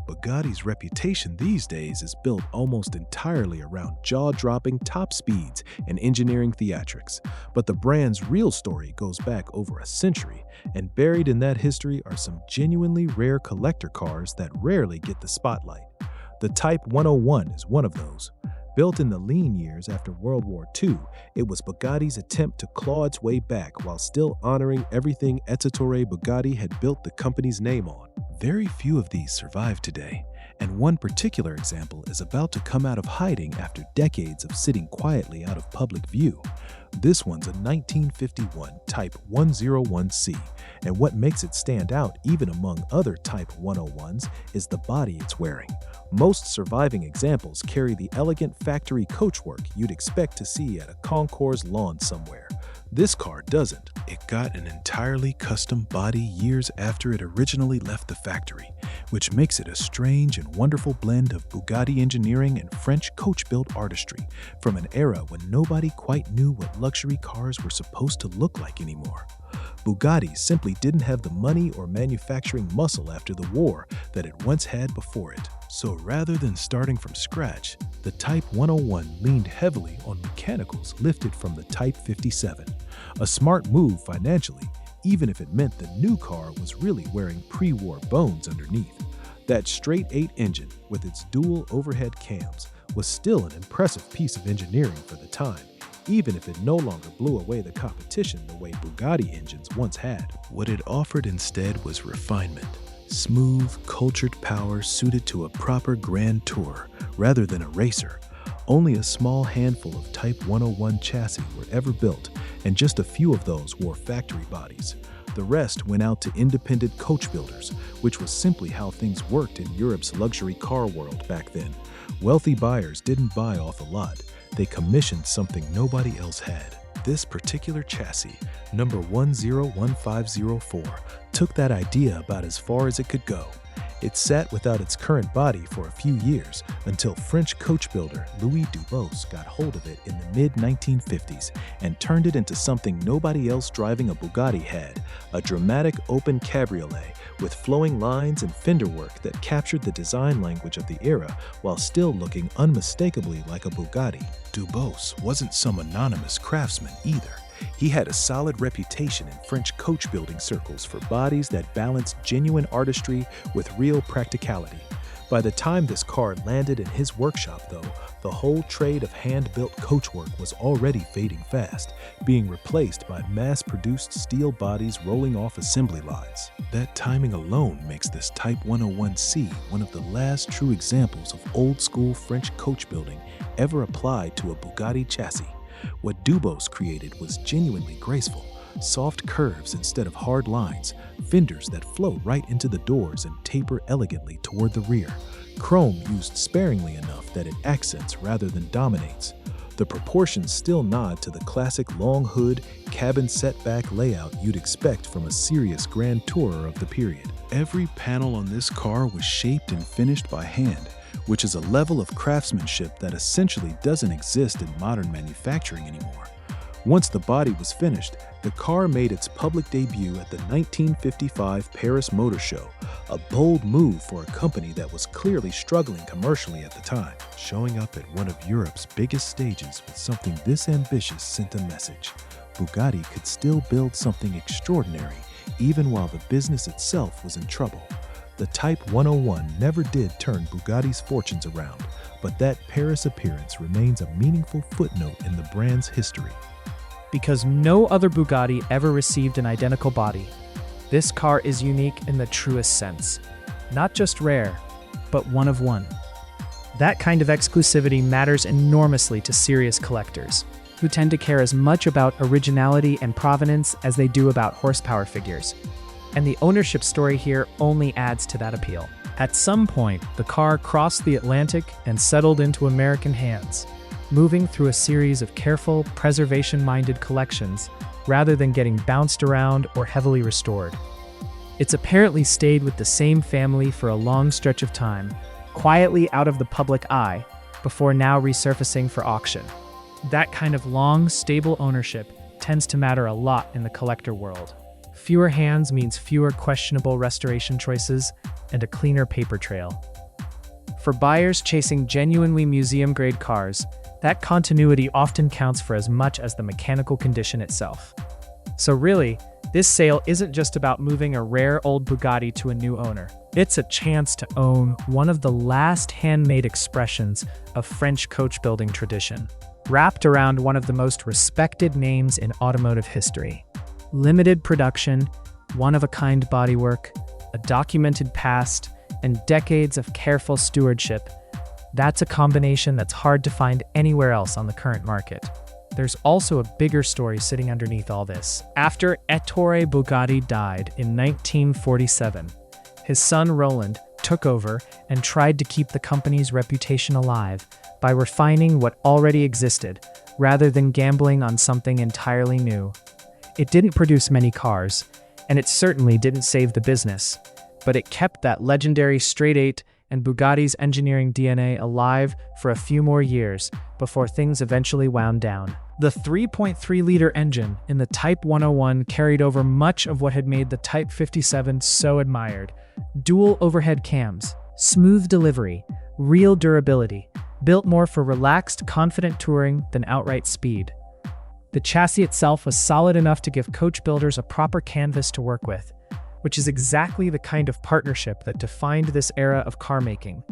Bugatti's reputation these days is built almost entirely around jaw-dropping top speeds and engineering theatrics. But the brand's real story goes back over a century, and buried in that history are some genuinely rare collector cars that rarely get the spotlight. The Type 101 is one of those. Built in the lean years after World War II, it was Bugatti's attempt to claw its way back while still honoring everything Ettore Bugatti had built the company's name on. Very few of these survive today, and one particular example is about to come out of hiding after decades of sitting quietly out of public view. This one's a 1951 Type 101C, and what makes it stand out even among other Type 101s is the body it's wearing. Most surviving examples carry the elegant factory coachwork you'd expect to see at a concours lawn somewhere. This car doesn't. It got an entirely custom body years after it originally left the factory, which makes it a strange and wonderful blend of Bugatti engineering and French coach-built artistry from an era when nobody quite knew what luxury cars were supposed to look like anymore. Bugatti simply didn't have the money or manufacturing muscle after the war that it once had before it. So rather than starting from scratch, the Type 101 leaned heavily on mechanicals lifted from the Type 57. A smart move financially, even if it meant the new car was really wearing pre-war bones underneath. That straight 8 engine, with its dual overhead cams, was still an impressive piece of engineering for the time, even if it no longer blew away the competition the way Bugatti engines once had. What it offered instead was refinement. Smooth, cultured power suited to a proper grand tour rather than a racer. Only a small handful of Type 101 chassis were ever built, and just a few of those wore factory bodies. The rest went out to independent coach builders, which was simply how things worked in Europe's luxury car world back then. Wealthy buyers didn't buy off a lot. They commissioned something nobody else had. This particular chassis, number 101504, took that idea about as far as it could go. It sat without its current body for a few years until French coach builder Louis Dubos got hold of it in the mid-1950s and turned it into something nobody else driving a Bugatti had, a dramatic open cabriolet with flowing lines and fender work that captured the design language of the era while still looking unmistakably like a Bugatti. Dubos wasn't some anonymous craftsman either. He had a solid reputation in French coach building circles for bodies that balanced genuine artistry with real practicality. By the time this car landed in his workshop, though, the whole trade of hand-built coachwork was already fading fast, being replaced by mass-produced steel bodies rolling off assembly lines. That timing alone makes this Type 101C one of the last true examples of old-school French coach building ever applied to a Bugatti chassis. What Dubos created was genuinely graceful, soft curves instead of hard lines, fenders that flow right into the doors and taper elegantly toward the rear, chrome used sparingly enough that it accents rather than dominates. The proportions still nod to the classic long hood, cabin setback layout you'd expect from a serious grand tourer of the period. Every panel on this car was shaped and finished by hand, which is a level of craftsmanship that essentially doesn't exist in modern manufacturing anymore. Once the body was finished, the car made its public debut at the 1955 Paris Motor Show, a bold move for a company that was clearly struggling commercially at the time. Showing up at one of Europe's biggest stages with something this ambitious sent a message. Bugatti could still build something extraordinary, even while the business itself was in trouble. The Type 101 never did turn Bugatti's fortunes around, but that Paris appearance remains a meaningful footnote in the brand's history. Because no other Bugatti ever received an identical body, this car is unique in the truest sense. Not just rare, but one of one. That kind of exclusivity matters enormously to serious collectors, who tend to care as much about originality and provenance as they do about horsepower figures. And the ownership story here only adds to that appeal. At some point, the car crossed the Atlantic and settled into American hands, moving through a series of careful, preservation-minded collections rather than getting bounced around or heavily restored. It's apparently stayed with the same family for a long stretch of time, quietly out of the public eye, before now resurfacing for auction. That kind of long, stable ownership tends to matter a lot in the collector world. Fewer hands means fewer questionable restoration choices and a cleaner paper trail. For buyers chasing genuinely museum-grade cars, that continuity often counts for as much as the mechanical condition itself. So really, this sale isn't just about moving a rare old Bugatti to a new owner. It's a chance to own one of the last handmade expressions of French coach-building tradition, wrapped around one of the most respected names in automotive history. Limited production, one-of-a-kind bodywork, a documented past, and decades of careful stewardship. That's a combination that's hard to find anywhere else on the current market. There's also a bigger story sitting underneath all this. After Ettore Bugatti died in 1947, his son Roland took over and tried to keep the company's reputation alive by refining what already existed, rather than gambling on something entirely new. It didn't produce many cars, and it certainly didn't save the business, but it kept that legendary straight-eight and Bugatti's engineering DNA alive for a few more years before things eventually wound down. The 3.3-liter engine in the Type 101 carried over much of what had made the Type 57 so admired. Dual overhead cams, smooth delivery, real durability, built more for relaxed, confident touring than outright speed. The chassis itself was solid enough to give coach builders a proper canvas to work with, which is exactly the kind of partnership that defined this era of car making.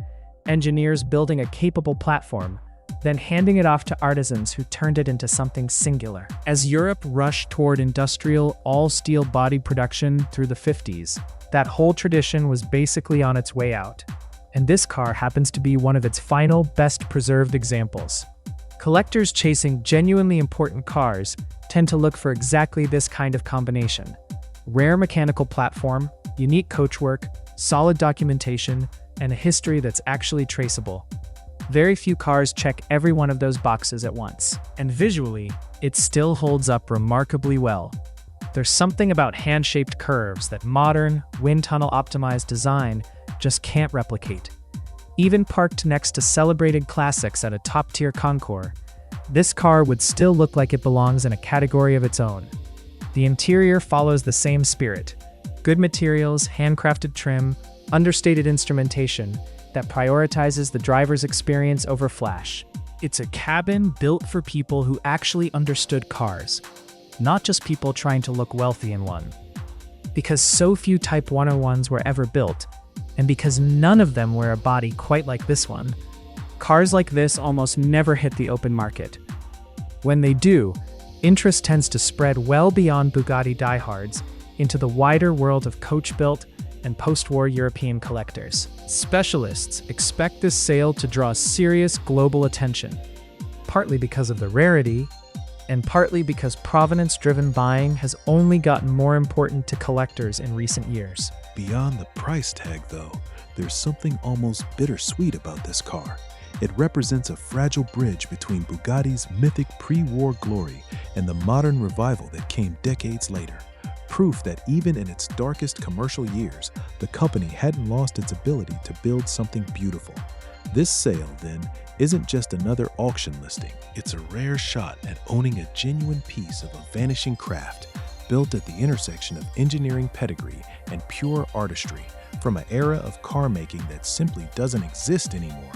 Engineers building a capable platform, then handing it off to artisans who turned it into something singular. As Europe rushed toward industrial, all-steel body production through the 50s, that whole tradition was basically on its way out. And this car happens to be one of its final, best-preserved examples. Collectors chasing genuinely important cars tend to look for exactly this kind of combination. Rare mechanical platform, unique coachwork, solid documentation, and a history that's actually traceable. Very few cars check every one of those boxes at once. And visually, it still holds up remarkably well. There's something about hand-shaped curves that modern, wind tunnel-optimized design just can't replicate. Even parked next to celebrated classics at a top-tier concours, this car would still look like it belongs in a category of its own. The interior follows the same spirit. Good materials, handcrafted trim, understated instrumentation that prioritizes the driver's experience over flash. It's a cabin built for people who actually understood cars, not just people trying to look wealthy in one. Because so few Type 101s were ever built, and because none of them wear a body quite like this one, cars like this almost never hit the open market. When they do, interest tends to spread well beyond Bugatti diehards into the wider world of coach-built and post-war European collectors. Specialists expect this sale to draw serious global attention, partly because of the rarity, and partly because provenance-driven buying has only gotten more important to collectors in recent years. Beyond the price tag, though, there's something almost bittersweet about this car. It represents a fragile bridge between Bugatti's mythic pre-war glory and the modern revival that came decades later. Proof that even in its darkest commercial years, the company hadn't lost its ability to build something beautiful. This sale, then, isn't just another auction listing. It's a rare shot at owning a genuine piece of a vanishing craft, built at the intersection of engineering pedigree and pure artistry, from an era of car making that simply doesn't exist anymore.